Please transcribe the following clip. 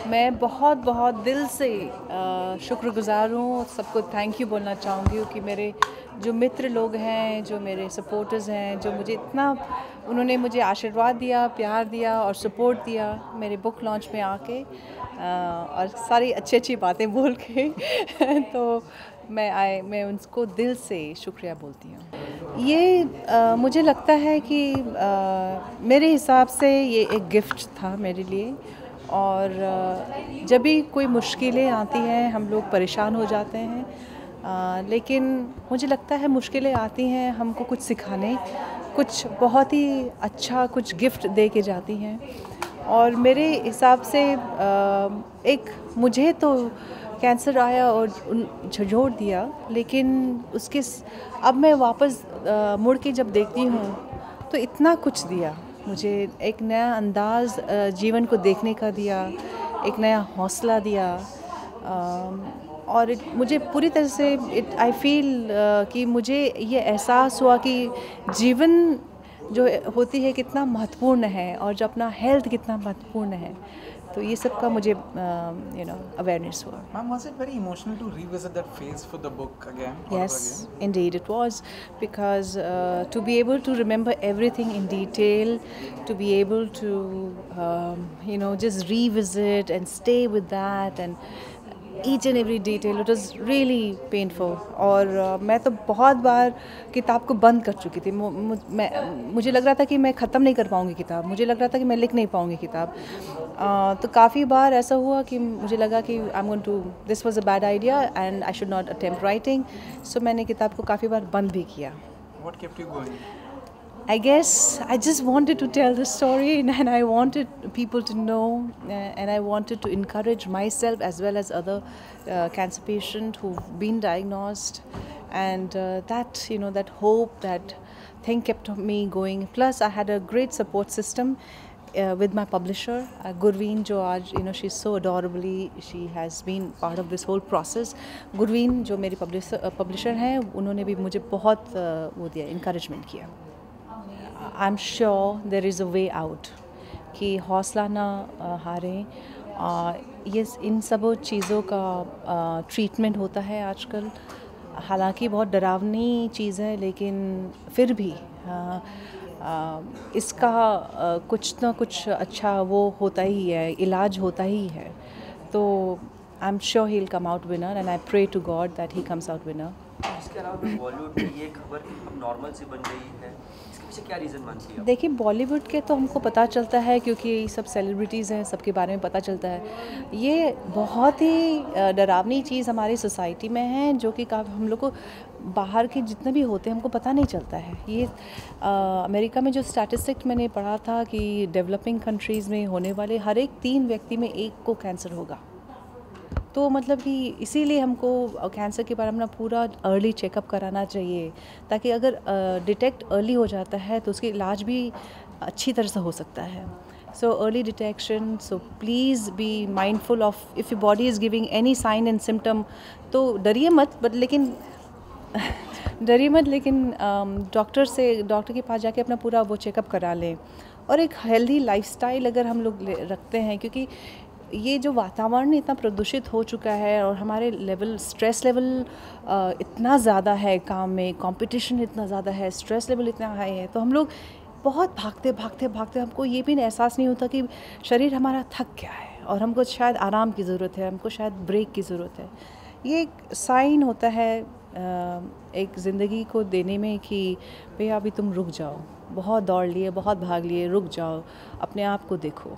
मैं बहुत बहुत दिल से शुक्रगुज़ार हूँ, सबको थैंक यू बोलना चाहूँगी कि मेरे जो मित्र लोग हैं, जो मेरे सपोर्टर्स हैं, जो मुझे इतना उन्होंने मुझे आशीर्वाद दिया, प्यार दिया और सपोर्ट दिया मेरे बुक लॉन्च में आके और सारी अच्छी बातें बोल के तो मैं उनको दिल से शुक्रिया बोलती हूँ। ये मुझे लगता है कि मेरे हिसाब से ये एक गिफ्ट था मेरे लिए और जब भी कोई मुश्किलें आती हैं हम लोग परेशान हो जाते हैं, लेकिन मुझे लगता है मुश्किलें आती हैं हमको कुछ सिखाने, कुछ बहुत ही अच्छा कुछ गिफ्ट दे के जाती हैं। और मेरे हिसाब से एक मुझे तो कैंसर आया और झंझोड़ दिया, लेकिन अब मैं वापस मुड़ के जब देखती हूँ तो इतना कुछ दिया मुझे, एक नया अंदाज़ जीवन को देखने का दिया, एक नया हौसला दिया और मुझे पूरी तरह से आई फील कि मुझे ये एहसास हुआ कि जीवन जो होती है कितना महत्वपूर्ण है और जो अपना हेल्थ कितना महत्वपूर्ण है, तो ये सब का मुझे अवेयरनेस हुआ। Ma'am, was it very emotional to revisit that phase for the book again? Yes, indeed it was, because to be able to remember everything in detail, to be able to just revisit and stay with that and each and every detail, it was really painful. और मैं तो बहुत बार किताब को बंद कर चुकी थी। मुझे लग रहा था कि मैं ख़त्म नहीं कर पाऊँगी किताब, मुझे लग रहा था कि मैं लिख नहीं पाऊँगी किताब। तो काफ़ी बार ऐसा हुआ कि मुझे लगा कि this was a bad idea and I should not attempt writing, so मैंने किताब को काफ़ी बार बंद भी किया। What kept you going? I guess I just wanted to tell the story and I wanted people to know and I wanted to encourage myself as well as other cancer patients who've been diagnosed, and that hope, that thing kept me going. Plus I had a great support system with my publisher Gurveen, जो आज she's so adorably, she has been part of this whole process. Gurveen जो मेरी publisher हैं, उन्होंने भी मुझे बहुत वो दिया, encouragement किया। I'm sure there is a way out, कि हौसला ना हारें। ये इन सब चीज़ों का ट्रीटमेंट होता है आजकल, हालांकि बहुत डरावनी चीज़ है, लेकिन फिर भी इसका कुछ ना कुछ अच्छा वो होता ही है, इलाज होता ही है। तो I'm sure he'll come out winner and I pray to God that he comes out winner. इसके अलावा बॉलीवुड में ये खबर अब नॉर्मल सी बन गई है, इसके पीछे क्या रीज़न मानती है? देखिए, बॉलीवुड के तो हमको पता चलता है क्योंकि सब सेलिब्रिटीज़ हैं, सबके बारे में पता चलता है। ये बहुत ही डरावनी चीज़ हमारी सोसाइटी में है, जो कि हम लोग को बाहर के जितने भी होते हैं हमको पता नहीं चलता है। ये अमेरिका में जो स्टैटिस्टिक मैंने पढ़ा था कि डेवलपिंग कंट्रीज़ में होने वाले हर एक 3 व्यक्ति में 1 को कैंसर होगा। तो मतलब कि इसीलिए हमको कैंसर के बारे में पूरा अर्ली चेकअप कराना चाहिए, ताकि अगर डिटेक्ट अर्ली हो जाता है तो उसकी इलाज भी अच्छी तरह से हो सकता है। So early detection, so please be mindful of if your body is giving any sign and symptom, तो डरिए मत, लेकिन डॉक्टर के पास जाके अपना पूरा वो चेकअप करा लें। और एक हेल्दी लाइफस्टाइल अगर हम लोग रखते हैं, क्योंकि ये जो वातावरण इतना प्रदूषित हो चुका है और हमारे स्ट्रेस लेवल इतना ज़्यादा है, काम में कंपटीशन इतना ज़्यादा है, स्ट्रेस लेवल इतना हाई है, तो हम लोग बहुत भागते हमको ये भी एहसास नहीं होता कि शरीर हमारा थक गया है और हमको शायद आराम की ज़रूरत है, हमको शायद ब्रेक की ज़रूरत है। ये एक साइन होता है एक ज़िंदगी को देने में कि भैया अभी तुम रुक जाओ, बहुत दौड़ लिए, बहुत भाग लिए, रुक जाओ, अपने आप को देखो,